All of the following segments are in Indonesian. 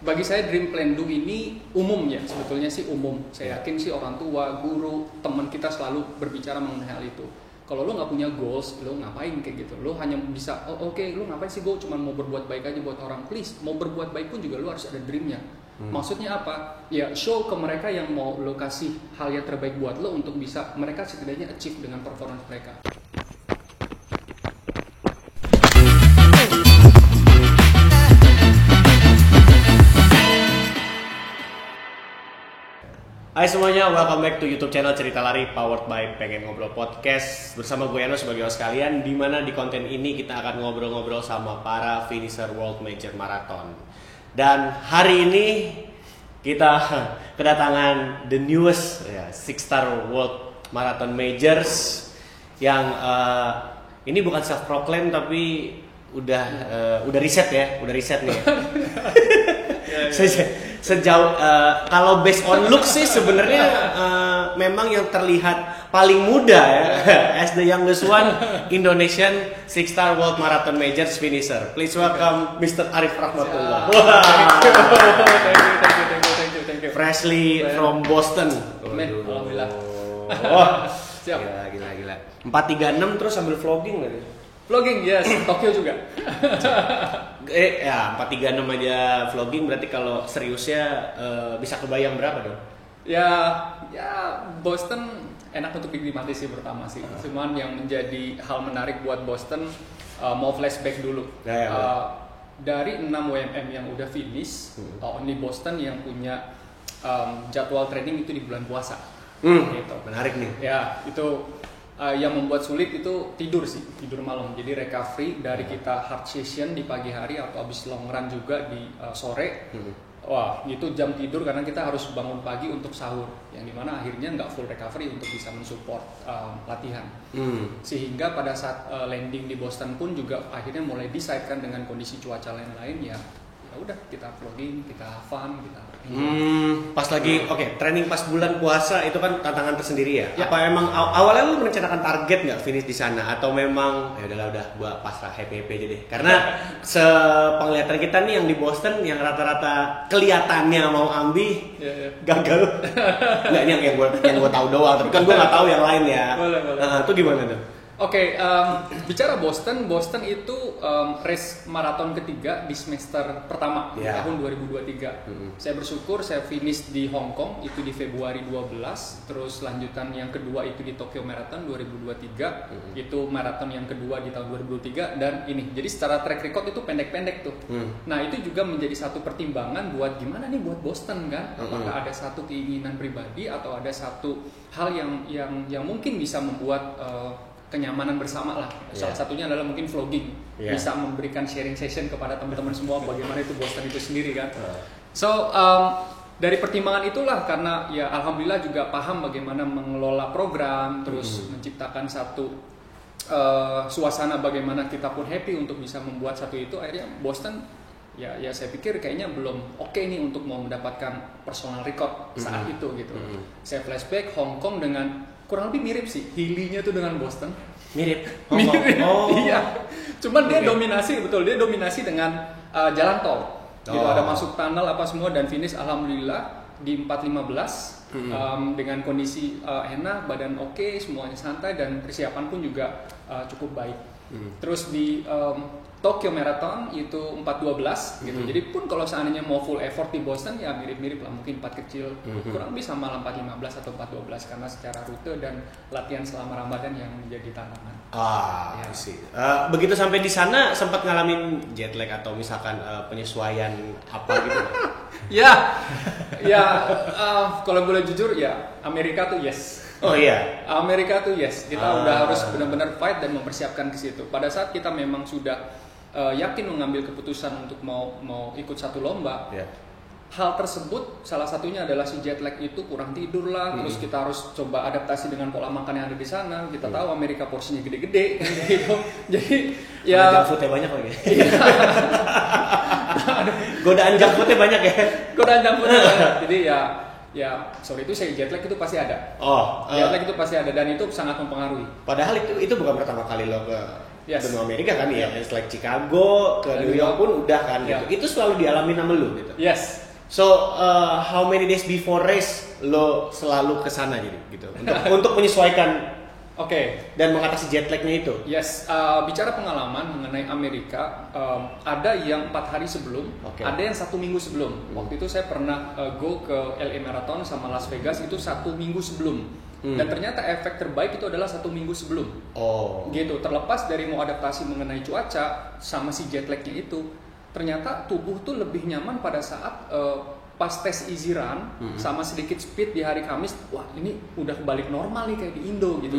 bagi saya dream plan do ini umum ya, sebetulnya sih umum. Saya yakin sih orang tua, guru, teman kita selalu berbicara mengenai hal itu. Kalau lo nggak punya goals, lo ngapain kayak gitu? Lo hanya bisa, oke, lo ngapain sih? Gue cuma mau berbuat baik aja buat orang. Please, mau berbuat baik pun juga lo harus ada dreamnya. Maksudnya apa? Ya show ke mereka yang mau lo kasih hal yang terbaik buat lo untuk bisa mereka setidaknya achieve dengan performance mereka. Hai semuanya, welcome back to YouTube channel Cerita Lari powered by Pengen Ngobrol Podcast. Bersama gue Eno sebagai host kalian, di mana di konten ini kita akan ngobrol-ngobrol sama para finisher World Major Marathon. Dan hari ini kita kedatangan the newest Six Star World Marathon Majors yang ini bukan self proclaim tapi udah riset ya, udah riset nih. Sejauh kalau based on look sih sebenarnya memang yang terlihat paling muda ya as the youngest one Indonesian Six Star World Marathon Majors finisher. Please welcome Mr. Arif Rahmatullah. Thank you. Freshly from Boston. Alhamdulillah. Wah, Siap. Gila. 436 terus sambil vlogging lagi. Vlogging, yes, Tokyo juga. 436 aja vlogging, berarti kalau seriusnya bisa kebayang berapa dong? Ya Boston enak untuk dinikmati sih pertama sih. Cuman yang menjadi hal menarik buat Boston, mau flashback dulu. Dari 6 WMM yang udah finish, only Boston yang punya jadwal training itu di bulan puasa. Gitu. Menarik nih. Ya, itu yang membuat sulit itu tidur malam. Jadi recovery dari kita hard session di pagi hari atau habis long run juga di sore. Wah, itu jam tidur karena kita harus bangun pagi untuk sahur, yang dimana akhirnya nggak full recovery untuk bisa mensupport latihan. Sehingga pada saat landing di Boston pun juga akhirnya mulai decide kan dengan kondisi cuaca lain-lain ya udah kita vlogging, kita fun, kita pas lagi training pas bulan puasa itu kan tantangan tersendiri ya. Apa emang awalnya lu merencanakan target nggak finish di sana atau memang ya udah gua pasrah happy aja deh. Karena sepenglihatan kita nih yang di Boston yang rata-rata kelihatannya mau ambi gagal. Nggak, ini yang gua tahu doang, tapi kan gua nggak tahu yang lain ya. Boleh. Itu gimana tuh? Bicara Boston itu race maraton ketiga di semester pertama di tahun 2023. Saya bersyukur saya finish di Hong Kong itu di Februari 12, terus lanjutan yang kedua itu di Tokyo Marathon 2023, itu maraton yang kedua di tahun 2023 dan ini. Jadi secara track record itu pendek-pendek tuh. Nah, itu juga menjadi satu pertimbangan buat gimana nih buat Boston kan? Apakah ada satu keinginan pribadi atau ada satu hal yang mungkin bisa membuat kenyamanan bersama lah. Salah satunya adalah mungkin vlogging, bisa memberikan sharing session kepada teman-teman semua bagaimana itu Boston itu sendiri kan. So dari pertimbangan itulah, karena ya alhamdulillah juga paham bagaimana mengelola program, terus menciptakan satu suasana bagaimana kita pun happy untuk bisa membuat satu itu, akhirnya Boston ya saya pikir kayaknya belum oke nih untuk mau mendapatkan personal record saat itu gitu. Saya flashback Hong Kong dengan kurang lebih mirip sih, Hilly-nya tuh dengan Boston. Mirip. Iya. Cuman dia dominasi dengan jalan tol. Gitu ada masuk tunnel apa semua dan finish alhamdulillah di 4:15 dengan kondisi enak, badan oke, semuanya santai dan persiapan pun juga cukup baik. Terus di Tokyo Marathon itu 4:12 gitu. Jadi pun kalau seandainya mau full effort di Boston ya mirip-mirip lah, mungkin 4 kecil kurang lebih sama 4:15 atau 4:12 karena secara rute dan latihan selama Ramadan yang menjadi tantangan. Sih. Begitu sampai di sana sempat ngalamin jet lag atau misalkan penyesuaian apa gitu? Kalau boleh jujur ya Amerika tuh yes. Amerika tuh yes. Kita udah harus benar-benar fight dan mempersiapkan ke situ. Pada saat kita memang sudah yakin mengambil keputusan untuk mau ikut satu lomba. Hal tersebut salah satunya adalah si jet lag itu kurang tidur lah, terus kita harus coba adaptasi dengan pola makan yang ada di sana. Kita tahu Amerika porsinya gede-gede gitu. Jadi ya junk foodnya banyak lagi. Godaan junk foodnya banyak ya. Jadi ya sorry itu saya jet lag itu pasti ada. Jet lag itu pasti ada dan itu sangat mempengaruhi. Padahal itu bukan pertama kali lo ke benua Amerika kan ya, like Chicago ke New York pun udah kan gitu. Itu selalu dialami sama lu gitu. Yes. So how many days before race lo selalu kesana gitu untuk menyesuaikan dan mengatasi jet lagnya itu. Yes, bicara pengalaman mengenai Amerika, ada yang 4 hari sebelum, ada yang 1 minggu sebelum. Waktu itu saya pernah go ke LA Marathon sama Las Vegas itu 1 minggu sebelum. Dan ternyata efek terbaik itu adalah 1 minggu sebelum. Gitu, terlepas dari mau adaptasi mengenai cuaca sama si jet lagnya itu, ternyata tubuh tuh lebih nyaman pada saat pas tes easy run sama sedikit speed di hari Kamis, wah ini udah balik normal nih kayak di Indo gitu.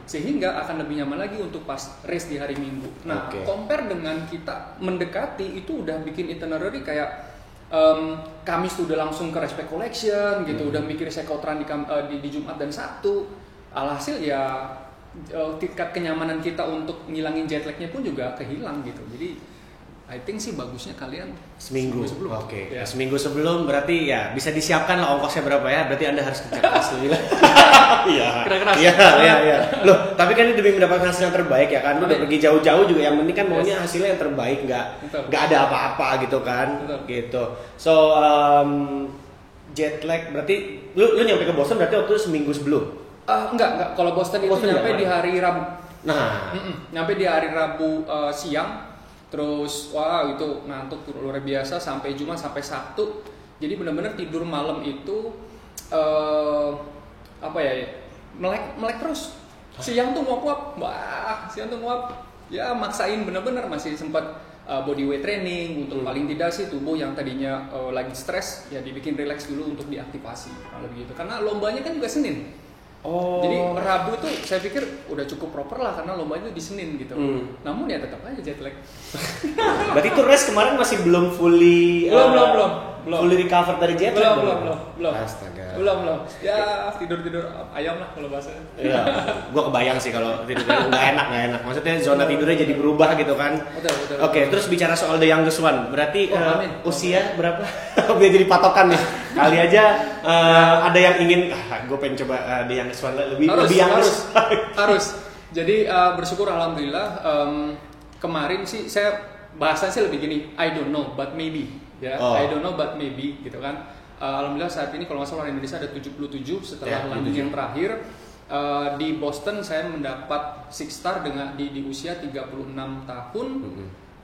Sehingga akan lebih nyaman lagi untuk pas race di hari Minggu. Nah, compare dengan kita mendekati itu udah bikin itinerary kayak Kamis tuh udah langsung ke respect collection gitu, udah mikir sekotran di Jumat dan Sabtu. Alhasil ya tingkat kenyamanan kita untuk ngilangin jet lagnya pun juga kehilang gitu. Jadi I think sih bagusnya kalian seminggu sebelum. Seminggu sebelum berarti ya bisa disiapkan lah ongkosnya berapa ya. Berarti Anda harus kerja keras dulu. Iya. Loh, tapi kan ini demi mendapatkan hasil yang terbaik ya kan. Udah pergi jauh-jauh juga yang penting kan maunya hasilnya yang terbaik, enggak ada apa-apa gitu kan. Gitu. So jet lag berarti lu nyampe ke Boston berarti waktu itu seminggu sebelum. Enggak. Kalau Boston itu nyampe di hari Rabu. Nah, nyampe di hari Rabu siang. Terus itu ngantuk luar biasa sampai Jumat sampai Sabtu. Jadi benar-benar tidur malam itu melek terus. Siang tuh nguap, ya maksain benar-benar masih sempat body weight training untuk paling tidak sih tubuh yang tadinya lagi stres ya dibikin relax dulu untuk diaktifasi kalau begitu. Karena lombanya kan juga Senin. Jadi Rabu itu saya pikir udah cukup proper lah karena lomba itu di Senin gitu. Namun ya tetap aja jet lag. Berarti tuh race kemarin masih belum fully fully recover dari jet lag? Belum. Astaga. Belum. Ya tidur ayam lah kalau bahasanya. Iya. Gua kebayang sih kalau tidur nggak enak. Maksudnya zona tidurnya jadi berubah gitu kan. Betul. Oke, terus bicara soal the youngest one. Berarti usia berapa? Biar jadi patokan nih. Kali aja ada yang ingin gue pengen coba the youngest one lebih youngest. Harus. Jadi bersyukur alhamdulillah kemarin sih saya bahasanya sih lebih gini, I don't know but maybe ya. I don't know but maybe gitu kan. Alhamdulillah saat ini kalau nggak salah orang Indonesia ada 77 setelah landing yang terakhir. Di Boston saya mendapat 6 star dengan di usia 36 tahun,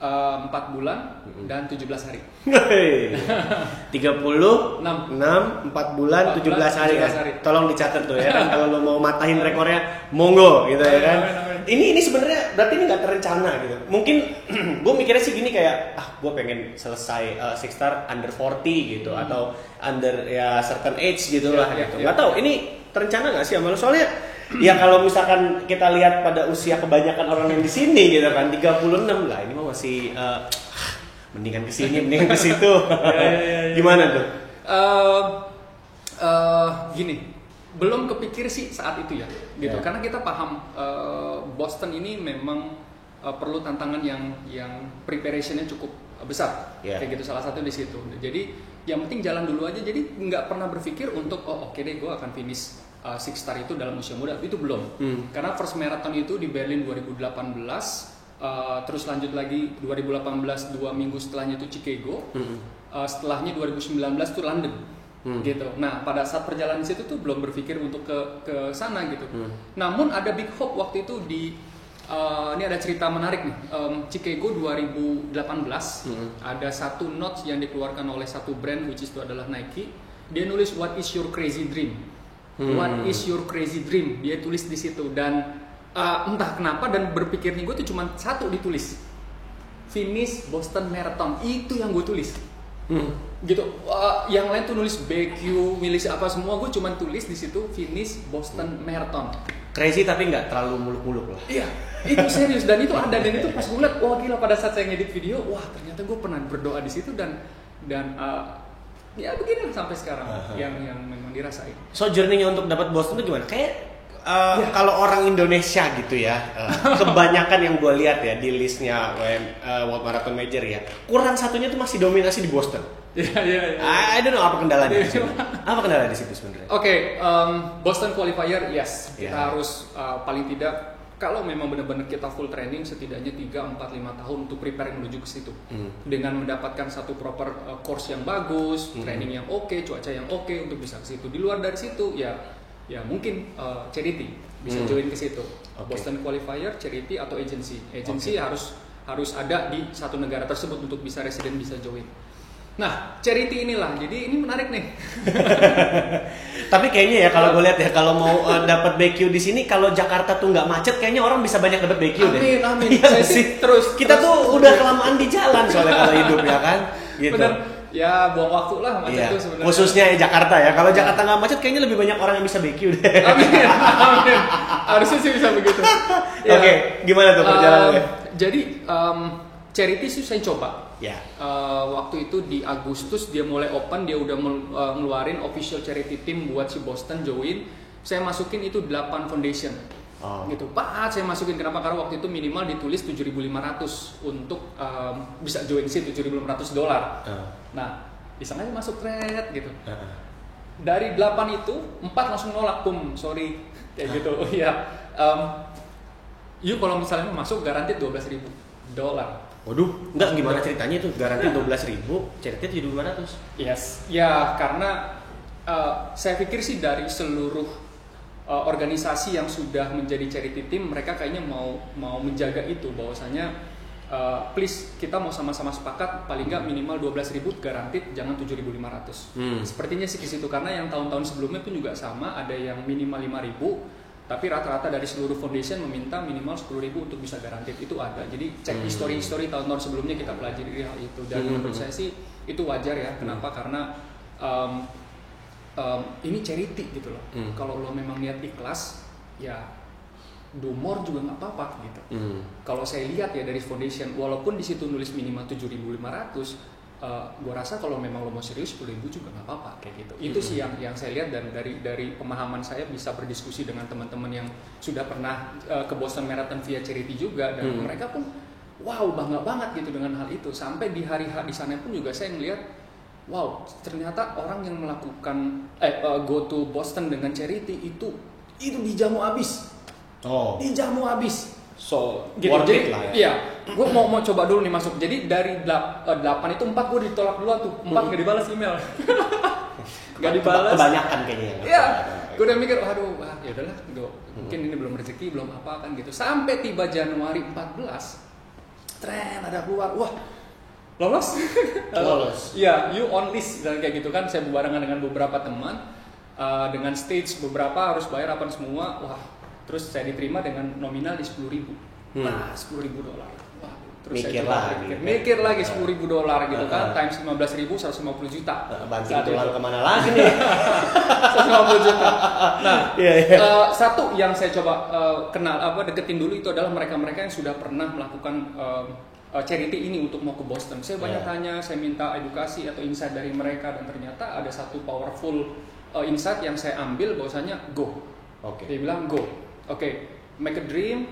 4 bulan dan 17 hari. 36, 4 bulan, 17 hari kan. Tolong dicatat tuh ya kan kalau lo mau matahin rekornya monggo gitu ya kan. Ini sebenarnya berarti ini nggak terencana gitu. Mungkin gue mikirnya sih gini kayak gue pengen selesai 6 star under 40 gitu atau under ya certain age gitu lah gitu. Nggak tahu ini terencana nggak sih sama lo soalnya ya kalau misalkan kita lihat pada usia kebanyakan orang yang di sini gitu kan 36 lah ini mah masih mendingan kesini mendingan ke situ. Gimana tuh? Gini, belum kepikir sih saat itu ya gitu karena kita paham Boston ini memang perlu tantangan yang preparationnya cukup besar kayak gitu salah satu di situ. Jadi yang penting jalan dulu aja. Jadi nggak pernah berpikir untuk oke deh gue akan finish 6 star itu dalam usia muda, itu belum. Karena first marathon itu di Berlin 2018, terus lanjut lagi 2018 2 minggu setelahnya itu Chicago, setelahnya 2019 itu London. Gitu. Nah, pada saat perjalanan di situ tuh belum berpikir untuk ke sana gitu. Namun ada big hope waktu itu di ini ada cerita menarik nih. Chicago 2018 ada satu notes yang dikeluarkan oleh satu brand which is itu adalah Nike. Dia nulis what is your crazy dream? What is your crazy dream? Dia tulis di situ dan entah kenapa dan berpikirnya gue tuh cuma satu ditulis. Finish Boston Marathon. Itu yang gue tulis. Gitu. Yang lain tuh nulis BQ, milis apa semua, gue cuma tulis di situ finish Boston Marathon. Crazy tapi nggak terlalu muluk-muluk lah. Iya, itu serius dan itu ada dan itu pas gue liat, wah gila pada saat saya ngedit video, wah ternyata gue pernah berdoa di situ dan ya begini sampai sekarang yang memang dirasain. So journey-nya untuk dapat Boston itu gimana? Kayak kalau orang Indonesia gitu ya, kebanyakan yang gue lihat ya di listnya World Marathon Major ya, kurang satunya tuh masih dominasi di Boston. Iya. I don't know apa kendalanya di situ. Apa kendala di situ sebenarnya? Oke, Boston qualifier yes. Kita harus paling tidak kalau memang benar-benar kita full training setidaknya 3, 4, 5 tahun untuk prepare menuju ke situ. Dengan mendapatkan satu proper course yang bagus, training yang oke, cuaca yang oke untuk bisa ke situ. Di luar dari situ ya mungkin charity bisa join ke situ. Boston Qualifier, charity atau agency. Agency harus ada di satu negara tersebut untuk bisa resident bisa join. Nah, charity inilah, jadi ini menarik nih. Tapi kayaknya ya kalau gue lihat ya, kalau mau dapat BQ di sini, kalau Jakarta tuh nggak macet, kayaknya orang bisa banyak dapat BQ deh. Amin. Iya sih. Kita tuh udah kelamaan di jalan soalnya kalau hidup ya kan. Gitu. Bener. Ya buang waktu lah macet itu sebenarnya. Khususnya Jakarta ya. Kalau Jakarta nggak macet, kayaknya lebih banyak orang yang bisa BQ deh. Amin. Harusnya sih bisa begitu. Oke, gimana tuh perjalanannya? Jadi charity sih saya coba. Ya. Waktu itu di Agustus dia mulai open, dia udah ngeluarin official charity team buat si Boston join. Saya masukin itu 8 foundation. Gitu. Saya masukin kenapa? Karena waktu itu minimal ditulis 7.500 untuk bisa join sih $7.500. Nah, iseng aja masuk thread gitu. Dari 8 itu 4 langsung nolak, sorry kayak gitu. Ya. You kalau misalnya masuk garansi $12.000. Waduh, enggak, gimana ceritanya itu? Garansi 12.000, charity 7.500. Yes, ya karena saya pikir sih dari seluruh organisasi yang sudah menjadi charity team, mereka kayaknya mau menjaga itu bahwasanya please kita mau sama-sama sepakat paling nggak minimal 12.000 garansi, jangan 7.500. Sepertinya sih ke situ karena yang tahun-tahun sebelumnya pun juga sama, ada yang minimal 5.000. Tapi rata-rata dari seluruh foundation meminta minimal 10.000 untuk bisa garansi, itu ada. Jadi cek history tahun-tahun sebelumnya kita pelajari hal itu, dan menurut saya sih itu wajar ya. Kenapa? Karena ini charity gitu loh. Kalau lo memang niat ikhlas, ya do more juga nggak apa-apa gitu. Kalau saya lihat ya dari foundation, walaupun di situ nulis minimal 7.500. Gue rasa kalau memang lo mau serius 10.000 juga nggak apa-apa kayak gitu. Itu sih yang saya lihat, dan dari pemahaman saya bisa berdiskusi dengan teman-teman yang sudah pernah ke Boston Marathon via charity juga, dan mereka pun wow bangga banget gitu dengan hal itu. Sampai di hari di sana pun juga saya ngelihat wow ternyata orang yang melakukan go to Boston dengan charity itu dijamu habis. Dijamu habis. So, gitu. Jadi, lah ya. Iya, gue mau coba dulu nih masuk. Jadi dari 8 itu 4 gue ditolak dulu tuh, 4 gak dibalas email. Gak dibalas. Kebanyakan kayaknya. Iya, gue udah mikir, waduh, ya udahlah, mungkin ini belum rezeki, belum apa kan gitu. Sampai tiba Januari 14, tren ada keluar, wah, lolos. Iya, you on list dan kayak gitu kan. Saya barengan dengan beberapa teman, dengan stage beberapa harus bayar apa semua, wah. Terus saya diterima dengan nominal di $10.000. Nah, $10.000. Wah, terus mikir lagi $10.000 gitu kan, times 15.000 150 juta. Banting tulang kemana lagi nih? 150 juta. Nah, satu yang saya coba deketin dulu itu adalah mereka-mereka yang sudah pernah melakukan charity ini untuk mau ke Boston. Saya banyak tanya, saya minta edukasi atau insight dari mereka, dan ternyata ada satu powerful insight yang saya ambil bahwasanya go. Dia bilang go. Make a dream,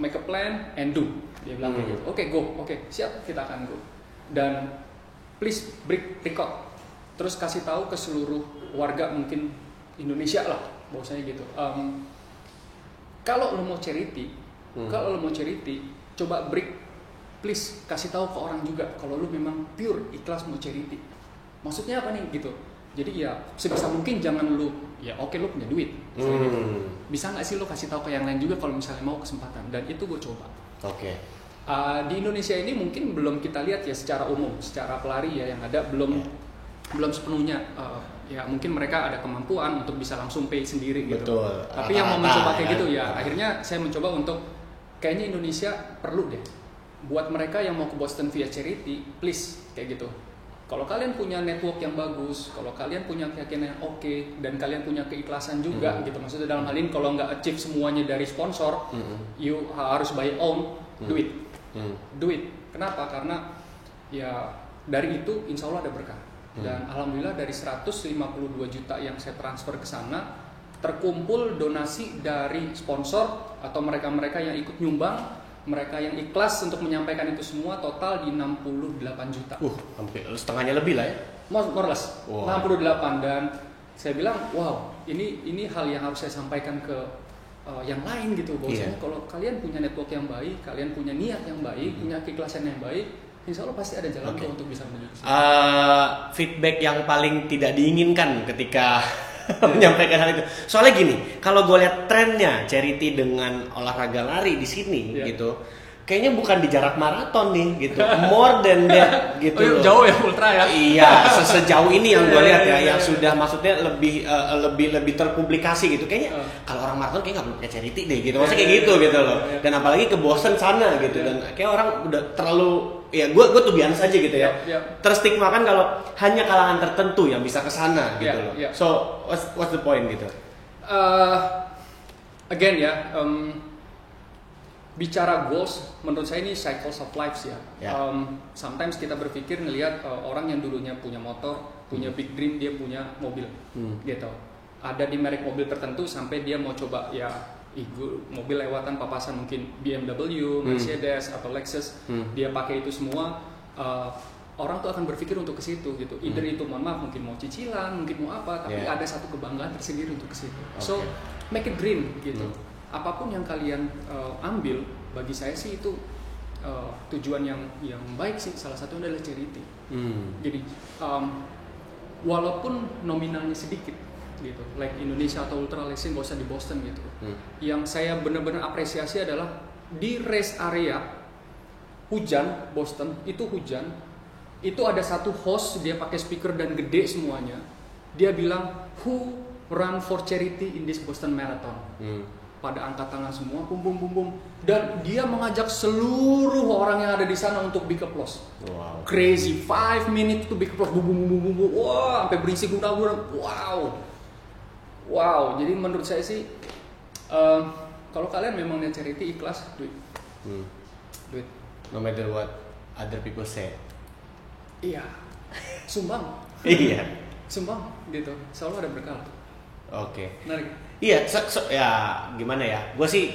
make a plan, and do. Dia bilang kayak gitu. Go. Siap, kita akan go. Dan please record. Terus kasih tahu ke seluruh warga mungkin Indonesia lah, bahwasanya gitu. Kalau lo mau charity, coba please kasih tahu ke orang juga kalau lo memang pure ikhlas mau charity. Maksudnya apa nih gitu? Jadi ya sebisa mungkin jangan lu lu punya duit, gitu. Bisa nggak sih lu kasih tahu ke yang lain juga kalau misalnya mau kesempatan, dan itu gue coba. Di Indonesia ini mungkin belum kita lihat ya secara umum, secara pelari ya yang ada belum sepenuhnya. Ya mungkin mereka ada kemampuan untuk bisa langsung pay sendiri gitu. Betul. Tapi yang mau mencoba kayak gitu ya, akhirnya saya mencoba untuk kayaknya Indonesia perlu deh buat mereka yang mau ke Boston via charity, please kayak gitu. Kalau kalian punya network yang bagus, kalau kalian punya keyakinan yang oke, dan kalian punya keikhlasan juga gitu. Maksudnya dalam hal ini kalau nggak achieve semuanya dari sponsor, you harus by own, do it. Kenapa? Karena ya dari itu insya Allah ada berkah. Dan alhamdulillah dari 152 juta yang saya transfer ke sana, terkumpul donasi dari sponsor atau mereka-mereka yang ikut nyumbang, mereka yang ikhlas untuk menyampaikan itu semua, total di 68 juta. Hampir setengahnya lebih lah ya. More or less. 68, dan saya bilang, wow, ini hal yang harus saya sampaikan ke yang lain gitu. Bahwasanya kalau kalian punya network yang baik, kalian punya niat yang baik, punya keikhlasan yang baik, insya Allah pasti ada jalan untuk bisa menuju. Feedback yang paling tidak diinginkan ketika menyampaikan hal itu. Soalnya gini, kalau gue lihat trennya charity dengan olahraga lari di sini gitu, kayaknya bukan di jarak maraton nih gitu, more than that gitu. Jauh ya ultra ya? Iya, sejauh ini yang gue lihat ya, yang sudah maksudnya lebih terpublikasi gitu. Kayaknya kalau orang maraton kayak nggak perlu pakai charity deh gitu, maksudnya kayak gitu gitu loh. Dan apalagi ke Boston sana gitu, dan kayak orang udah terlalu gue tuh biasa aja gitu ya. Terstigma kan kalau hanya kalangan tertentu yang bisa ke sana gitu loh. So what's the point gitu? Again ya. Bicara goals, menurut saya ini cycles of life ya. Sometimes kita berpikir ngelihat orang yang dulunya punya motor, punya big dream, dia punya mobil, gitu. Ada di merek mobil tertentu sampai dia mau coba ya, mobil lewatan papasan mungkin BMW, Mercedes atau Lexus, dia pakai itu semua. Orang tuh akan berpikir untuk ke situ gitu. Either itu mohon maaf mungkin mau cicilan, mungkin mau apa, tapi ada satu kebanggaan tersendiri untuk ke situ. So make it dream gitu. Apapun yang kalian ambil, bagi saya sih itu tujuan yang baik sih. Salah satu adalah charity. Jadi walaupun nominalnya sedikit gitu, like Indonesia atau Ultra Racing gak usah di Boston gitu. Yang saya benar-benar apresiasi adalah di race area hujan, Boston itu hujan, itu ada satu host, dia pakai speaker dan gede semuanya. Dia bilang who run for charity in this Boston Marathon. Pada angkat tangan semua, bum, dan dia mengajak seluruh orang yang ada di sana untuk big applause. Wow. Crazy, 5 minutes to big applause, bum, wah, sampai berisik guna-guna, wow. Jadi menurut saya sih, kalau kalian memang niat charity, ikhlas, duit. No matter what other people say. Iya, sumbang. Iya, sumbang, gitu. Selalu ada berkah. Oke. Menarik. Iya, ya gimana ya? Gue sih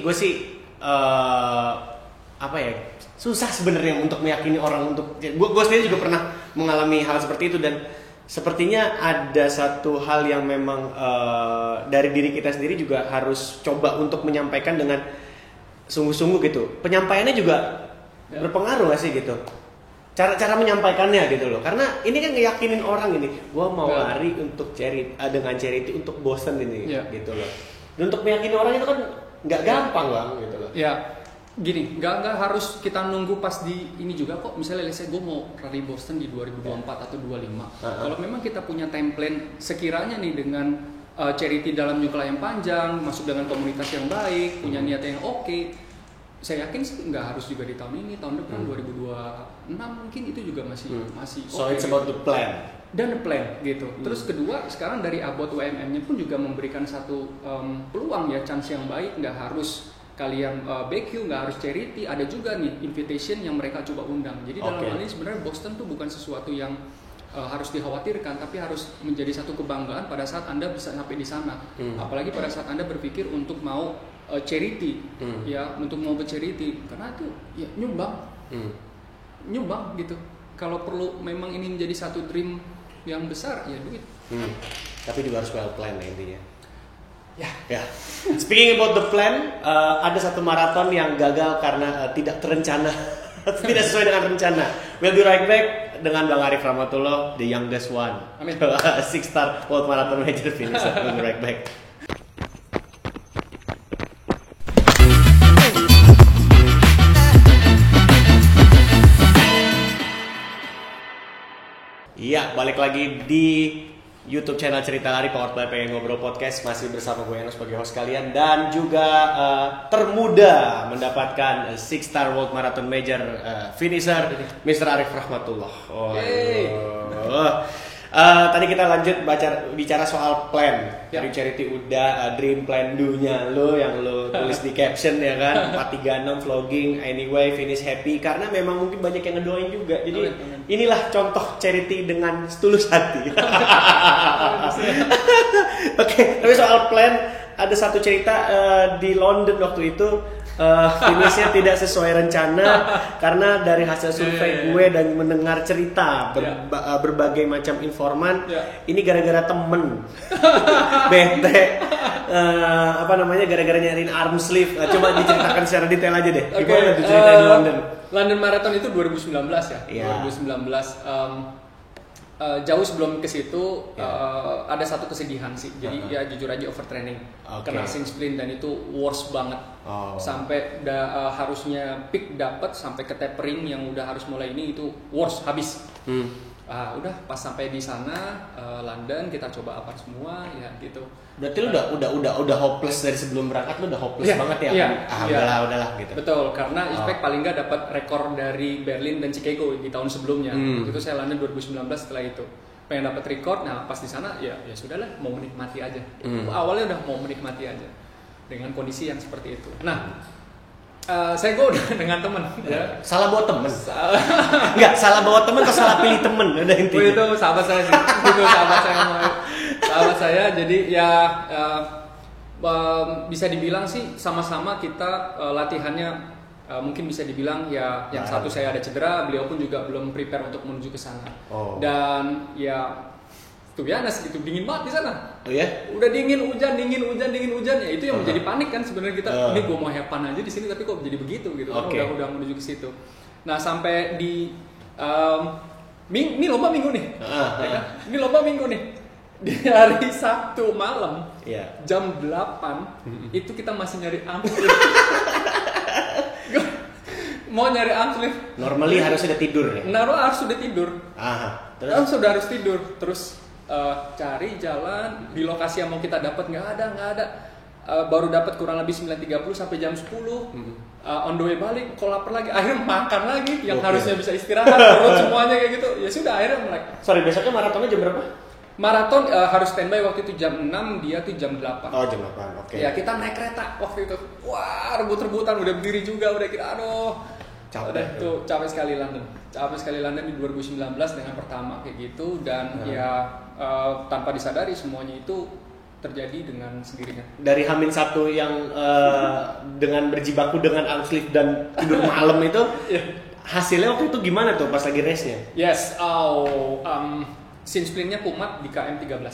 apa ya? Susah sebenarnya untuk meyakini orang untuk. Gue sendiri juga pernah mengalami hal seperti itu, dan sepertinya ada satu hal yang memang dari diri kita sendiri juga harus coba untuk menyampaikan dengan sungguh-sungguh gitu. Penyampaiannya juga berpengaruh nggak sih gitu? Cara menyampaikannya gitu loh, karena ini kan ngeyakinin orang ini, gua mau lari untuk charity, dengan charity untuk Boston ini, gitu loh. Dan untuk meyakini orang itu kan nggak gampang bang, gitu loh. Ya, gini, nggak harus kita nunggu pas di ini juga kok. Misalnya, let's say gue mau rally Boston di 2024 atau 2025. Kalau memang kita punya time plan, sekiranya nih dengan charity dalam jumlah yang panjang, masuk dengan komunitas yang baik, punya niat yang oke. Saya yakin sih nggak harus juga di tahun ini, tahun depan 2026 mungkin itu juga masih so it's about the plan. Dan the plan gitu. Terus kedua, sekarang dari About UMM-nya pun juga memberikan satu peluang ya, chance yang baik. Nggak harus kalian BQ, nggak harus charity. Ada juga nih invitation yang mereka coba undang. Jadi dalam hal ini sebenarnya Boston tuh bukan sesuatu yang harus dikhawatirkan, tapi harus menjadi satu kebanggaan pada saat Anda bisa sampai di sana. Apalagi pada saat Anda berpikir untuk mau charity, ya, untuk mau charity, karena itu ya nyumbang gitu. Kalau perlu memang ini menjadi satu dream yang besar, ya duit. Tapi juga harus well plan ya intinya. Ya. Speaking about the plan, ada satu maraton yang gagal karena tidak terencana, tidak sesuai dengan rencana. We'll be right back dengan Bang Arif Rahmatullah, the youngest one. Amin. 6-star World Marathon Major finisher. We'll be right back. Iya, balik lagi di YouTube channel Cerita Lari powered by Pengen Ngobrol Podcast. Masih bersama gue Enos sebagai host kalian, dan juga termuda mendapatkan 6-star World Marathon Major finisher Mr. Arif Rahmatullah. Tadi kita lanjut bicara soal plan. Dari charity udah, dream plan do-nya lo yang lo tulis di caption ya kan. 436 vlogging anyway, finish happy, karena memang mungkin banyak yang ngedoain juga. Jadi inilah contoh charity dengan setulus hati. Oke, tapi soal plan, ada satu cerita di London waktu itu finishnya tidak sesuai rencana karena dari hasil survei gue dan mendengar cerita berbagai macam informan, ini gara-gara temen bete, gara-gara nyariin arm sleeve. Coba diceritakan secara detail aja deh. Gimana tuh cerita di London? London Marathon itu 2019 ya. 2019. Jauh sebelum ke situ ada satu kesedihan sih. Jadi ya jujur aja overtraining, kena shin splint dan itu worst banget. Sampai harusnya peak dapat sampai ke tapering yang udah harus mulai ini itu worst habis. Udah pas sampai di sana London kita coba apa semua ya gitu. Berarti lu udah hopeless dari sebelum berangkat, lu udah hopeless banget ya? Udahlah gitu. Betul, karena Ispek paling nggak dapat rekor dari Berlin dan Chicago di tahun sebelumnya. Itu saya London 2019 setelah itu. Pengen dapat record, nah pas di sana ya sudahlah, mau menikmati aja. Awalnya udah mau menikmati aja dengan kondisi yang seperti itu. Nah, saya udah dengan teman. Ya. Salah bawa teman? Enggak, salah bawa teman atau salah pilih teman? Udah intinya. Itu sahabat saya sih. Itu sahabat saya. Jadi ya bisa dibilang sih sama-sama kita latihannya mungkin bisa dibilang ya yang satu saya ada cedera, beliau pun juga belum prepare untuk menuju ke sana. Dan ya tuh biasa gitu, dingin banget di sana. Oh ya? Udah dingin hujan ya, itu yang menjadi panik kan sebenarnya kita. Ini gue mau have fun aja di sini tapi kok jadi begitu gitu. Udah menuju ke situ. Nah, sampai di ini lomba minggu nih. Ya kan? Ini lomba minggu nih. Di hari Sabtu malam jam 8 itu kita masih nyari amplif. Mau nyari amplif. Normally harus sudah tidur ya? Harus sudah tidur. Harus tidur. Terus cari jalan di lokasi yang mau kita dapat nggak ada. Baru dapat kurang lebih 9.30 sampai jam 10. On the way balik, kok lapar lagi, akhirnya makan lagi yang harusnya bisa istirahat, perut semuanya kayak gitu. Ya sudah, akhirnya mulai. Sorry, besoknya maratonnya jam berapa? Maraton harus standby waktu itu jam 6, dia tuh jam 8. Oh, jam 8, oke. Ya, kita naik kereta waktu itu. Wah, rebut-rebutan, udah berdiri juga, udah kira capek. Tuh capek sekali London di 2019 dengan pertama kayak gitu. Dan tanpa disadari semuanya itu terjadi dengan sendirinya. Dari H-1 yang dengan berjibaku dengan arm sleeve dan tidur malam itu hasilnya waktu itu gimana tuh pas lagi race-nya? Yes, shin splint-nya kumat di KM 13.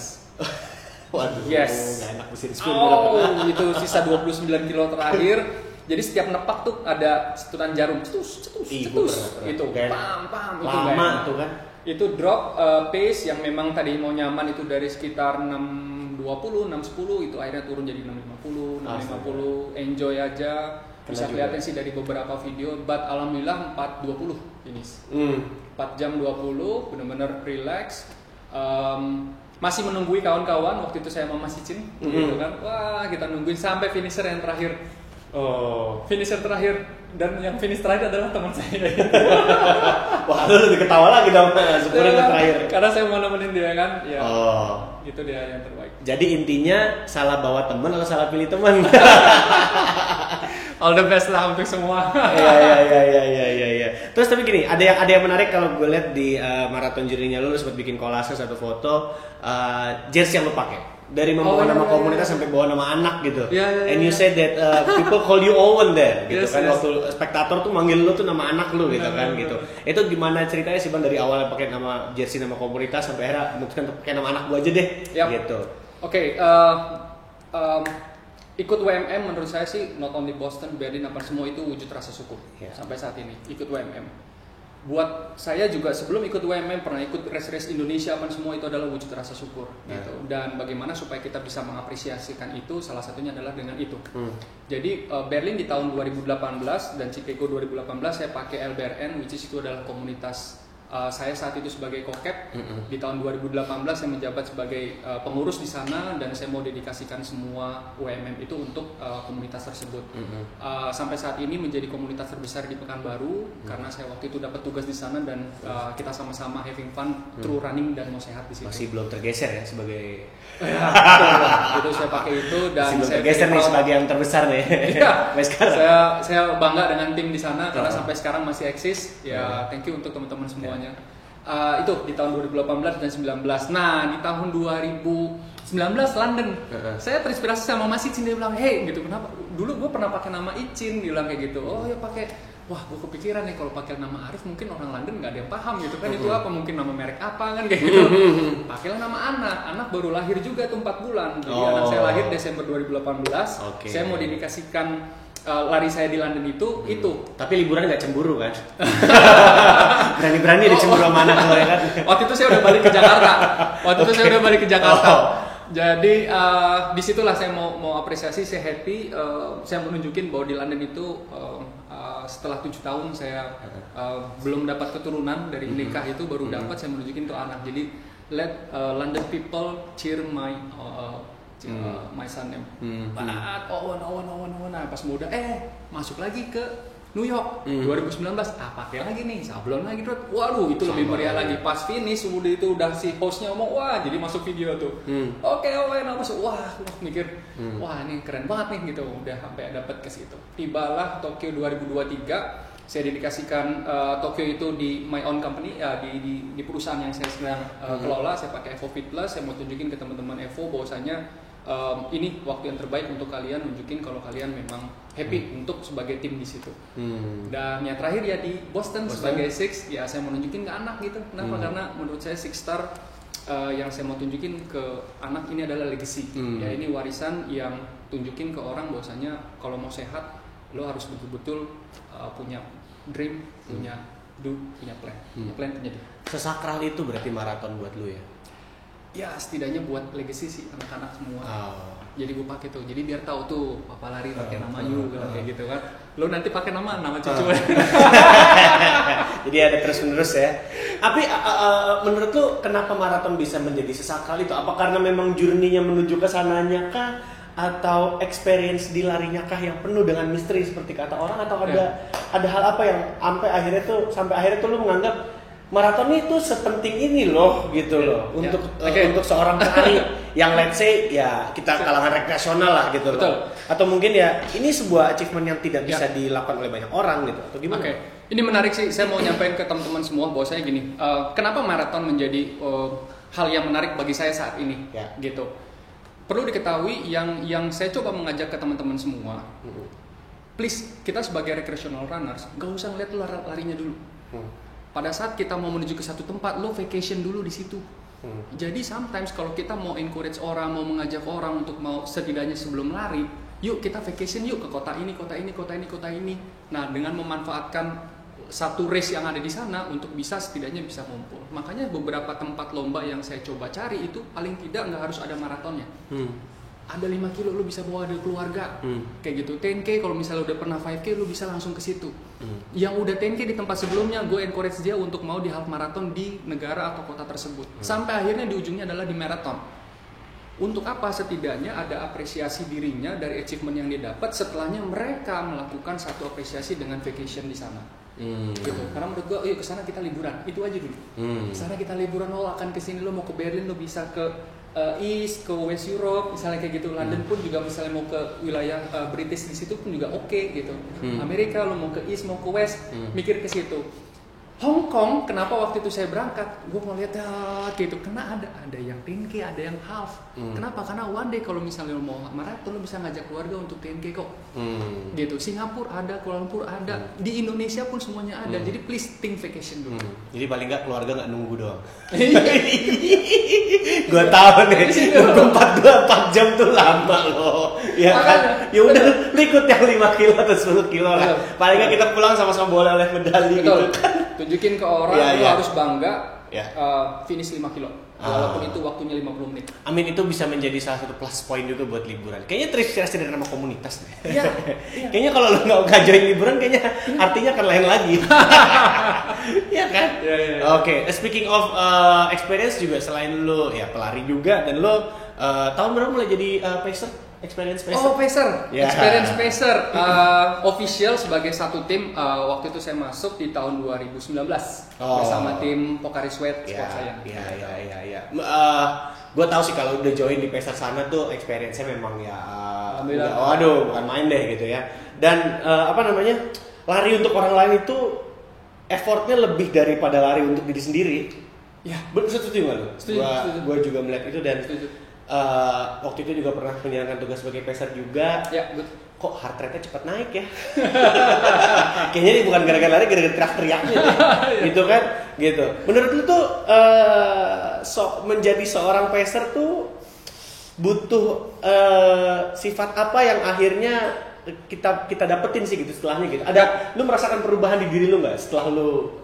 Waduh, yes. Gak enak shin splint. Itu sisa 29 kilo terakhir. Jadi setiap nepak tuh ada setutan jarum, cetus. Itu pam. Lama tuh kan. Itu drop pace yang memang tadi mau nyaman itu dari sekitar 6.20, 6.10 itu akhirnya turun jadi 6.50, 6.50. Enjoy aja. Bisa kelihatan sih dari beberapa video, but alhamdulillah 4.20 finish. 4 jam 20, benar-benar relax. Masih menunggui kawan-kawan, waktu itu saya sama Mas Icin, gitu kan. Wah, kita nungguin sampai finisher yang terakhir. Finisher terakhir, dan yang finish terakhir adalah teman saya. Wah, lu lebih ketawa lagi dong, sepuluh terakhir. Karena saya mau nemenin dia kan, ya. Itu dia yang terbaik. Jadi intinya salah bawa teman atau salah pilih teman? All the best lah untuk semua. Terus tapi gini, ada yang menarik kalau gue lihat di maraton journey-nya lu sempat bikin kolase satu foto jersey yang lu pakai. Dari membawa nama komunitas sampai bawa nama anak gitu. And you said that people call you Owen there gitu kan. Waktu spektator tuh manggil lu tuh nama anak lu gitu kan gitu. Itu gimana ceritanya sih Bang dari awalnya pakai nama jersey nama komunitas sampai akhirnya memutuskan untuk pakai nama anak gua aja deh gitu. Oke, ikut WMM menurut saya sih not only Boston, Berlin apa semua itu wujud rasa syukur sampai saat ini. Ikut WMM. Buat saya juga sebelum ikut WMM pernah ikut race Indonesia apa semua itu adalah wujud rasa syukur gitu. Dan bagaimana supaya kita bisa mengapresiasikan itu salah satunya adalah dengan itu. Jadi Berlin di tahun 2018 dan Chicago 2018 saya pakai LBRN which is itu adalah komunitas saya saat itu sebagai kokep. Di tahun 2018 saya menjabat sebagai pengurus di sana dan saya mau dedikasikan semua WMM itu untuk komunitas tersebut. Sampai saat ini menjadi komunitas terbesar di Pekanbaru karena saya waktu itu dapat tugas di sana dan kita sama-sama having fun through running dan mau sehat di situ. Masih belum tergeser ya sebagai itu saya pakai itu dan masih saya tergeser nih sebagai yang terbesar nih. Saya bangga dengan tim di sana karena sampai sekarang masih eksis. Ya, thank you untuk teman-teman semuanya. Itu di tahun 2018 dan 19. Nah, di tahun 2019 London. Saya terinspirasi sama Mas Icin, dia bilang, "Hey, gitu kenapa dulu gue pernah pakai nama Icin, bilang kayak gitu. Oh ya pakai. Wah, gue kepikiran nih kalau pakai nama Arif mungkin orang London nggak ada yang paham gitu kan, itu apa, mungkin nama merek apa kan kayak gitu. Pakailah nama anak baru lahir juga tuh 4 bulan. Jadi anak saya lahir Desember 2018. Saya mau diindikasikan lari saya di London itu. Tapi liburan nggak cemburu kan? Berani-berani dicemburu sama anak lo ya kan? Waktu itu saya udah balik ke Jakarta. Jadi disitulah saya mau apresiasi, saya happy, saya mau nunjukin bahwa di London itu setelah 7 tahun saya belum dapat keturunan dari nikah itu baru dapat, saya menunjukin tuh anak. Jadi let London people cheer my son name. Owen. Nah, pas muda masuk lagi ke New York 2019, pakai lagi nih sablon lagi terus. Waduh, itu lebih meriah lagi. Pas finish udah si hostnya ngomong, wah jadi masuk video tuh. Oke, masuk. Wah, mikir, wah ini keren banget nih gitu. Udah sampai dapat ke situ. Tibalah Tokyo 2023. Saya dedikasikan Tokyo itu di my own company, di perusahaan yang saya sedang kelola. Saya pakai Evo Fit Plus. Saya mau tunjukin ke teman-teman Evo bahwasanya ini waktu yang terbaik untuk kalian, nunjukin kalau kalian memang happy untuk sebagai tim di situ. Dan yang terakhir ya di Boston sebagai Six, ya saya mau nunjukin ke anak gitu. Kenapa? Karena menurut saya Six Star yang saya mau tunjukin ke anak ini adalah legacy. Ya ini warisan yang tunjukin ke orang bahwasanya kalau mau sehat lo harus betul-betul punya dream, punya plan. Punya do. Sesakral itu berarti maraton buat lu ya? Ya setidaknya buat legacy sih anak-anak semua. Jadi gue pakai tuh, jadi biar tahu tuh papa lari pakai nama you kayak gitu kan. Lo nanti pakai nama cucu. Jadi ada terus-menerus ya. Tapi menurut lu kenapa maraton bisa menjadi sesakral itu? Apa karena memang journey-nya menuju ke sananya kah? Atau experience di larinya kah yang penuh dengan misteri seperti kata orang, atau ada hal apa yang sampai akhirnya tuh lu menganggap maraton itu sepenting ini loh gitu loh untuk seorang pelari yang let's say ya kita kalangan rekreasional lah gitu loh. Atau mungkin ya ini sebuah achievement yang tidak bisa dilakukan oleh banyak orang gitu atau gimana? Ini menarik sih, saya mau nyampaikan ke teman-teman semua bahwa saya gini, kenapa maraton menjadi hal yang menarik bagi saya saat ini gitu. Perlu diketahui yang saya coba mengajak ke teman-teman semua, please kita sebagai recreational runners gak usah ngeliat larinya dulu. Pada saat kita mau menuju ke satu tempat, lo vacation dulu di situ. Jadi sometimes kalau kita mau encourage orang, mau mengajak orang untuk mau setidaknya sebelum lari, yuk kita vacation yuk ke kota ini. Nah dengan memanfaatkan satu race yang ada di sana untuk setidaknya bisa ngumpul. Makanya beberapa tempat lomba yang saya coba cari itu paling tidak nggak harus ada maratonnya. Ada 5 kilo lu bisa bawa dari keluarga. Kayak gitu. 10K kalau misalnya udah pernah 5K lu bisa langsung ke situ. Yang udah 10K di tempat sebelumnya gue encourage dia untuk mau di half marathon di negara atau kota tersebut. Sampai akhirnya di ujungnya adalah di marathon. Untuk apa? Setidaknya ada apresiasi dirinya dari achievement yang dia dapat, setelahnya mereka melakukan satu apresiasi dengan vacation di sana. Gitu. Karena menurut gue, yuk kesana kita liburan, itu aja dulu. Kesana kita liburan, lo akan kesini, lo mau ke Berlin, lo bisa ke East, ke West Europe, misalnya kayak gitu. London pun juga misalnya mau ke wilayah British di situ pun juga oke gitu. Amerika, lo mau ke East, mau ke West, mikir ke situ. Hong Kong, kenapa waktu itu saya berangkat, gue mau lihat gitu, karena ada yang 10K, ada yang half. Kenapa? Karena one day kalau misalnya lo mau maraton, lo bisa ngajak keluarga untuk 10K kok. Gitu. Singapura ada, Kuala Lumpur ada, di Indonesia pun semuanya ada. Jadi please think vacation dulu. Jadi paling nggak keluarga nggak nunggu doang. Gue tahu nih, nunggu 4 jam tuh lama loh. Ya kan? Ya udah, ikut yang 5 kilo atau 10 kilo lah. Paling nggak kita pulang sama-sama boleh medali gitu kan. Tunjukin ke orang, lo harus bangga finish 5 kilo. Walaupun itu waktunya 50 menit. Amin, itu bisa menjadi salah satu plus point juga buat liburan. Kayaknya terinspirasi dari nama komunitas deh. Iya. Kayaknya kalau lo nggak join liburan, kayaknya artinya akan lain lagi. Iya kan? Oke, speaking of experience juga, selain lo ya pelari juga, dan lo tahun berapa mulai jadi pacer? Experience Pacer. Oh, Pacer. Experience Pacer. Official sebagai satu tim. Waktu itu saya masuk di tahun 2019 bersama tim Pocari Sweat sport saya. Iya. Gue tahu sih kalau udah join di Pacer sana tuh experience-nya memang ya waduh, bukan main deh gitu ya. Dan lari untuk orang lain itu effortnya lebih daripada lari untuk diri sendiri. Ya, setuju nggak lo? Setuju. Gue juga melihat itu dan waktu itu juga pernah menjalankan tugas sebagai pacer juga. Ya, betul. Kok heart rate-nya cepat naik ya? Kayaknya ini bukan gara-gara lari, gara-gara teriak-teriaknya gitu kan? Gitu. Menurut lu tuh menjadi seorang pacer tuh butuh sifat apa yang akhirnya kita dapetin sih gitu setelahnya gitu? Lu merasakan perubahan di diri lu nggak setelah lu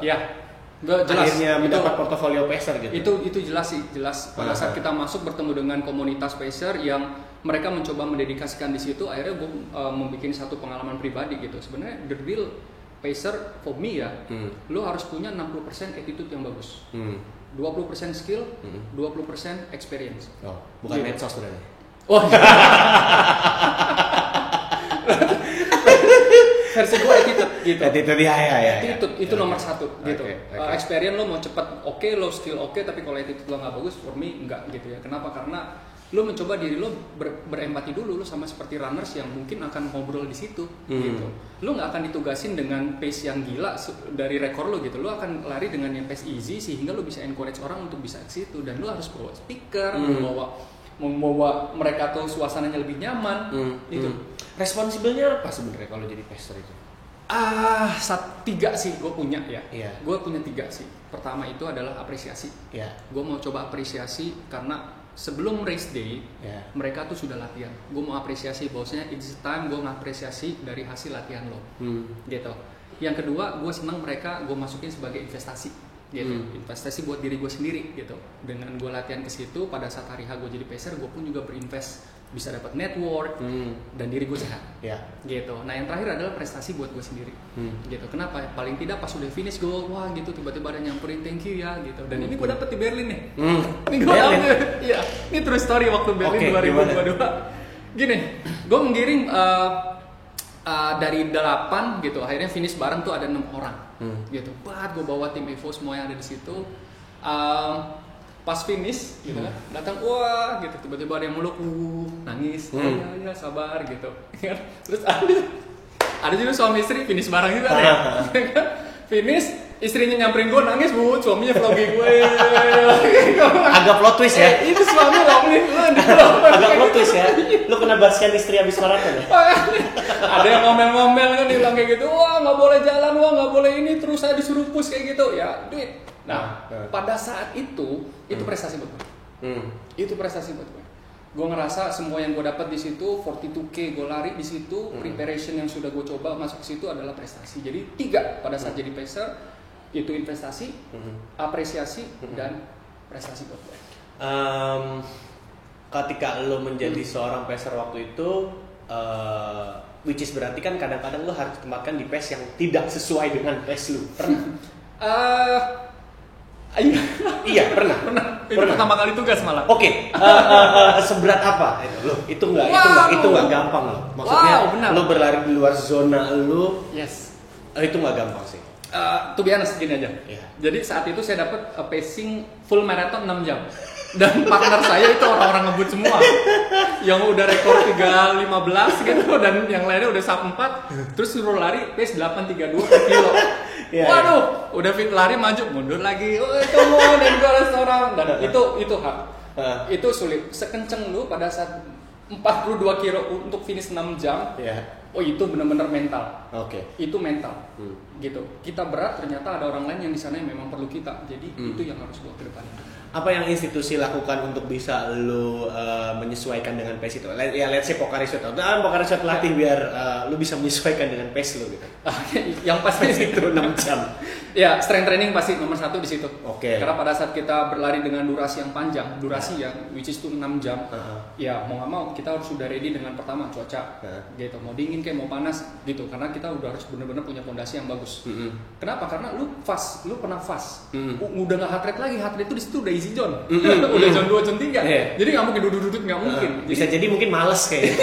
jelas. Akhirnya mendapat portofolio pacer gitu? Itu jelas pada saat kita masuk bertemu dengan komunitas pacer yang mereka mencoba mendedikasikan di situ, akhirnya gue membuat satu pengalaman pribadi gitu. Sebenarnya the real pacer for me ya, lu harus punya 60% attitude yang bagus, 20% skill, 20% experience. Oh, bukan medsos berarti. Oh. Versi gue attitude gitu. Attitude ya. Attitude itu nomor satu gitu. Okay. Experience lo mau cepet lo skill tapi kalau attitude lo nggak bagus, for me enggak gitu ya. Kenapa? Karena lo mencoba diri lo berempati dulu, lo sama seperti runners yang mungkin akan ngobrol di situ gitu. Lo nggak akan ditugasin dengan pace yang gila dari rekor lo gitu. Lo akan lari dengan yang pace easy sehingga lo bisa encourage orang untuk bisa ke situ, dan lo harus bawa speaker, membawa mereka tuh suasananya lebih nyaman gitu. Responsibelnya apa sebenarnya kalau jadi pacer itu? 3 sih gue punya ya. Yeah. Gue punya 3 sih. Pertama itu adalah apresiasi. Yeah. Gue mau coba apresiasi karena sebelum race day mereka tuh sudah latihan. Gue mau apresiasi bahwasanya it's time gue ngapresiasi dari hasil latihan lo. Gitu. Yang kedua, gue senang mereka gue masukin sebagai investasi. Gitu. Investasi buat diri gue sendiri gitu. Dengan gue latihan ke situ, pada saat hari H gue jadi pacer, gue pun juga berinvest, bisa dapat network dan diri gue sehat. Gitu. Nah, yang terakhir adalah prestasi buat gue sendiri. Gitu. Kenapa? Paling tidak pas udah finish gue wah gitu tiba-tiba ada nyamperin thank you ya gitu. Dan ini gue dapet di Berlin nih. Ini gue iya, ini true story waktu Berlin 2022. Gini, gue menggiring dari 8 gitu, akhirnya finish bareng tuh ada 6 orang gitu. Gue bawa tim Evo semua yang ada di situ. Pas finish gitu kan, datang wah gitu, tiba-tiba ada yang meluk, nangis, ya sabar gitu. Terus ada juga suami istri finish bareng juga nih. Finish, istrinya nyamperin gue nangis, suaminya vlogging gue. Agak plot twist ya. Itu suami vlogging gue. Agak plot twist ya. Lu kena basian istri habis maraton ya? Ada yang ngomel-ngomel kan bilang kayak gitu, wah nggak boleh jalan, wah nggak boleh ini, terus saya disuruh push kayak gitu, ya duit. Nah, pada saat itu prestasi buat gue. Itu prestasi buat gue. Gue ngerasa semua yang gue dapat di situ, 42K gue lari di situ, preparation yang sudah gue coba masuk ke situ adalah prestasi. Jadi 3 pada saat jadi pacer, itu investasi, apresiasi, dan prestasi buat gue. Ketika lo menjadi seorang pacer waktu itu, which is berarti kan kadang-kadang lo harus ditempatkan di pace yang tidak sesuai dengan pace lo. Pernah? Iya pernah. Itu pertama kali tugas malah. Oke. Seberat apa itu nggak gampang loh. Maksudnya lo berlari di luar zona lo. Yes. Itu nggak gampang sih. To be honest gini aja. Jadi saat itu saya dapat pacing full marathon 6 jam. Dan partner saya itu orang-orang ngebut semua. Yang udah rekor 3:15 gitu dan yang lainnya udah sub 4. Terus suruh lari pace 8:32 per kilo. Waduh, udah fit lari maju mundur lagi. Come on, dan gue restoran. Dan itu hard. Itu sulit. Sekenceng lu pada saat 42 kilo untuk finish 6 jam. Oh itu benar-benar mental. Itu mental. Gitu. Kita berat, ternyata ada orang lain yang di sana yang memang perlu kita. Jadi itu yang harus buat ke depan. Apa yang institusi lakukan untuk bisa lu menyesuaikan dengan pace itu? Let's say Pocari Sweat. Pocari Sweat latih biar lu bisa menyesuaikan dengan pace lu gitu. Yang pasti itu 6 jam. Ya, strength training pasti nomor 1 di situ. Karena pada saat kita berlari dengan durasi yang panjang, yang which is 6 jam, ya mau nggak mau kita harus sudah ready dengan pertama cuaca, gitu. Mau dingin kayak mau panas, gitu. Karena kita udah harus benar-benar punya fondasi yang bagus. Kenapa? Karena lu pernah fast, udah nggak heart rate lagi, heart rate itu di situ udah easy zone, udah zone 2, zone 3. Jadi nggak mungkin duduk-duduk, nggak mungkin. Bisa jadi mungkin males kayak.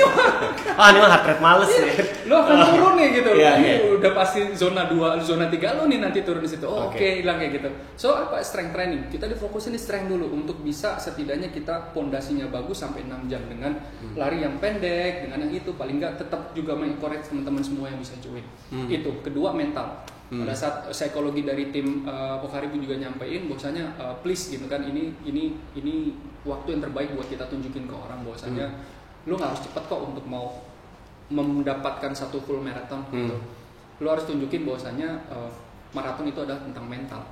Ini mah heart rate males nih. Lu akan turun nih gitu. Udah pasti zona 2, zona 3 lu nih nanti turun. turun di situ. Oke, hilang kayak gitu. So apa strength training? Kita difokusin di strength dulu untuk bisa setidaknya kita pondasinya bagus sampai 6 jam dengan lari yang pendek, dengan yang itu paling nggak tetap juga mengencourage teman-teman semua yang bisa join. Itu. Kedua mental. Pada saat psikologi dari tim Pokari pun juga nyampein bahwasanya please gitu kan ini waktu yang terbaik buat kita tunjukin ke orang bahwasanya lu nggak harus cepet kok untuk mau mendapatkan satu full marathon gitu. Lu harus tunjukin bahwasanya maraton itu adalah tentang mental.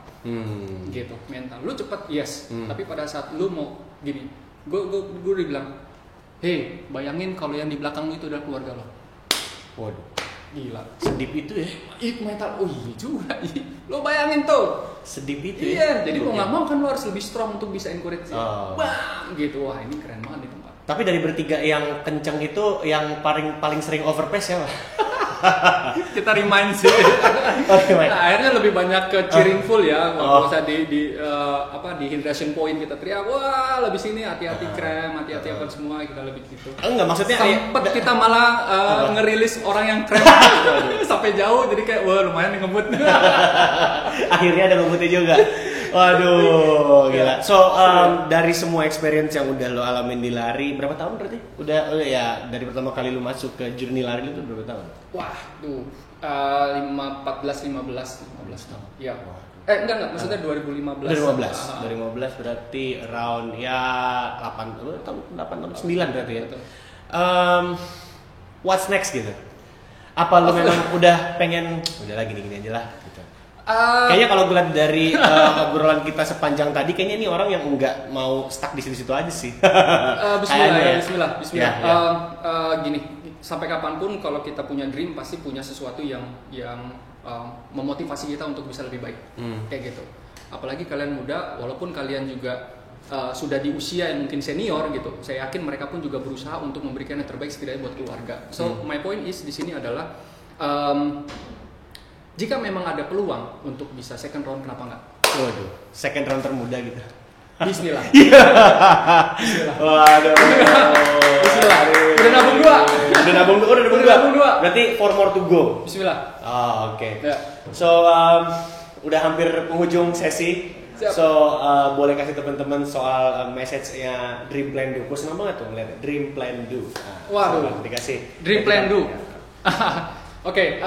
Gitu, mental. Lu cepet yes, tapi pada saat lu mau gini, gue bilang, hey, bayangin kalau yang di belakang itu adalah keluarga lo. Waduh, gila. Sedip itu ya? Itu mental. Oh iya juga. Lo bayangin tuh. Sedip itu ya? Iya, jadi mau nggak mau kan lo harus lebih strong untuk bisa encourage. Bang, gitu. Wah ini keren banget di tempat. Tapi dari bertiga yang kenceng itu yang paling sering overpass ya, Pak? Kita remind sih. Nah, akhirnya lebih banyak ke cheering full ya. Kalau usah di hydration point kita teriak, wah lebih sini hati-hati krem, hati-hati apa semua kita lebih gitu. Enggak, maksudnya sempet kita malah ngerilis orang yang krem sampai jauh, jadi kayak wah lumayan nih ngebut. Akhirnya ada ngebutnya juga. Waduh, gila. So, dari semua experience yang udah lo alamin di lari, berapa tahun berarti? Udah ya, dari pertama kali lo masuk ke journey lari itu berapa tahun? Wah, tuh 15 tahun. Iya. Enggak, maksudnya 2015. 2015 berarti around ya 8 tahun 9 berarti ya. What's next gitu? Apa lo memang udah pengen udah lagi gini aja lah gitu. Kayaknya kalau gue lihat dari obrolan kita sepanjang tadi, kayaknya ini orang yang enggak mau stuck di situ-situ aja sih. Bismillah. Gini, sampai kapanpun kalau kita punya dream pasti punya sesuatu yang memotivasi kita untuk bisa lebih baik, kayak gitu. Apalagi kalian muda, walaupun kalian juga sudah di usia yang mungkin senior gitu, saya yakin mereka pun juga berusaha untuk memberikan yang terbaik setidaknya buat keluarga. So my point is di sini adalah jika memang ada peluang untuk bisa second round, kenapa enggak? Waduh, second round termuda gitu. Bismillah. Waduh. Bismillah. Udah nabung dua. Berarti 4 more to go. Bismillah. Oke. Yeah. So udah hampir penghujung sesi. Siap. So boleh kasih teman-teman soal message-nya Dream Plan Do. Gue senang banget tuh ngeliat Dream Plan Do. Waduh. Dikasih. Dream Plan Do. Oke.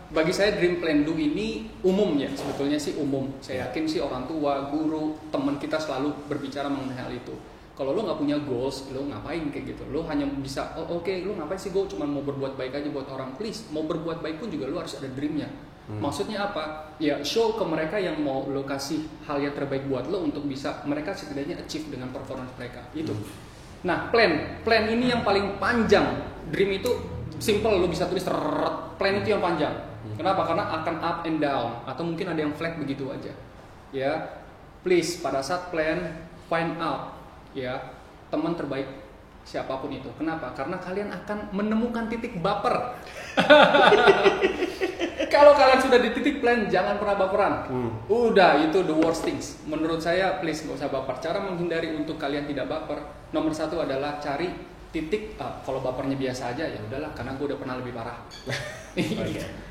Bagi saya Dream Plan Do ini umumnya, sebetulnya sih umum. Saya yakin sih orang tua, guru, teman kita selalu berbicara mengenai hal itu. Kalau lo nggak punya goals, lo ngapain kayak gitu? Lo hanya bisa, oke, lo ngapain sih? Gue cuma mau berbuat baik aja buat orang. Please, mau berbuat baik pun juga lo harus ada dreamnya. Maksudnya apa? Ya show ke mereka yang mau lo kasih hal yang terbaik buat lo untuk bisa mereka setidaknya achieve dengan performance mereka. Itu. Nah, plan ini yang paling panjang. Dream itu simple, lo bisa tulis plan itu yang panjang. Kenapa? Karena akan up and down atau mungkin ada yang flat begitu aja. Ya, please pada saat plan find out ya teman terbaik siapapun itu. Kenapa? Karena kalian akan menemukan titik baper. Kalau kalian sudah di titik plan, jangan pernah baperan. Udah, itu the worst things. Menurut saya, please nggak usah baper. Cara menghindari untuk kalian tidak baper, nomor 1 adalah cari titik. Kalau bapernya biasa aja ya udahlah, karena gue udah pernah lebih parah.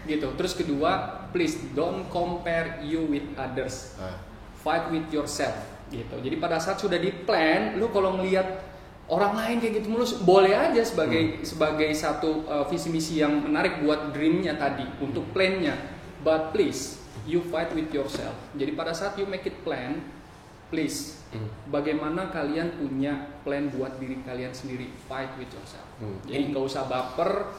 Gitu. Terus kedua, please don't compare you with others. Fight with yourself. Gitu. Jadi pada saat sudah di plan, lu kalau ngelihat orang lain kayak gitu mulus, boleh aja sebagai satu visi misi yang menarik buat dreamnya tadi untuk plannya. But please, you fight with yourself. Jadi pada saat you make it plan, please, bagaimana kalian punya plan buat diri kalian sendiri, fight with yourself. Jadi nggak usah baper,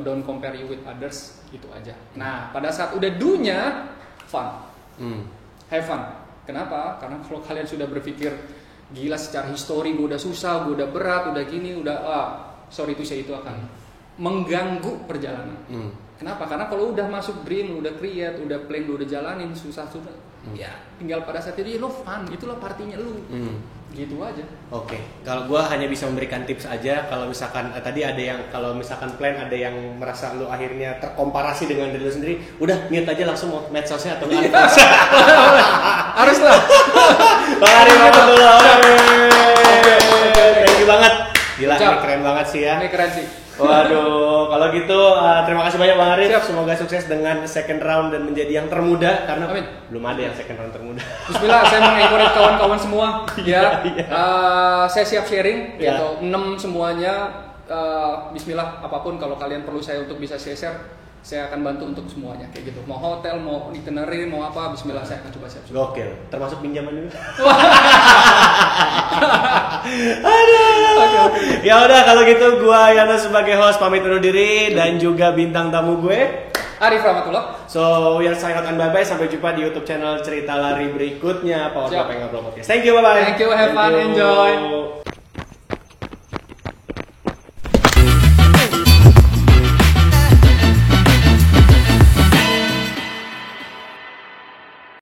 don't compare you with others, itu aja. Nah, pada saat udah do-nya, fun, have fun. Kenapa? Karena kalau kalian sudah berpikir gila secara histori, gue udah susah, gue udah berat, udah gini, udah sorry to say, itu akan mengganggu perjalanan. Kenapa? Karena kalau udah masuk dream, udah create, udah plan, udah jalanin, susah ya tinggal pada saat itu lo fun, itulah partinya lu. Gitu aja. Oke. Kalau gue hanya bisa memberikan tips aja. Kalau misalkan tadi ada yang kalau misalkan plan ada yang merasa lu akhirnya terkomparasi dengan diri lu sendiri, udah niat aja langsung mau medsosnya atau nggak? Harus lah. Thank you banget. Gila, ini keren banget sih ya. Ini keren sih. Waduh, Kalau gitu terima kasih banyak Bang Arif. Siap. Semoga sukses dengan second round dan menjadi yang termuda karena belum ada yang second round termuda. Bismillah, saya mengencourage kawan-kawan semua ya. Saya siap sharing gitu. 6 semuanya bismillah, apapun kalau kalian perlu saya untuk bisa share, saya akan bantu untuk semuanya kayak gitu. Mau hotel, mau itinerary, mau apa, bismillah saya akan coba siap. Gokil. Termasuk pinjaman juga. Aduh. Ya udah kalau gitu gua Yana sebagai host pamit undur diri dan juga bintang tamu gue Arif Rahmatullah. So, we are sign out and bye-bye. Sampai jumpa di YouTube channel Cerita Lari berikutnya. Powered by Pengen Ngobrol Podcast. Thank you, bye-bye. Thank you, have fun, enjoy.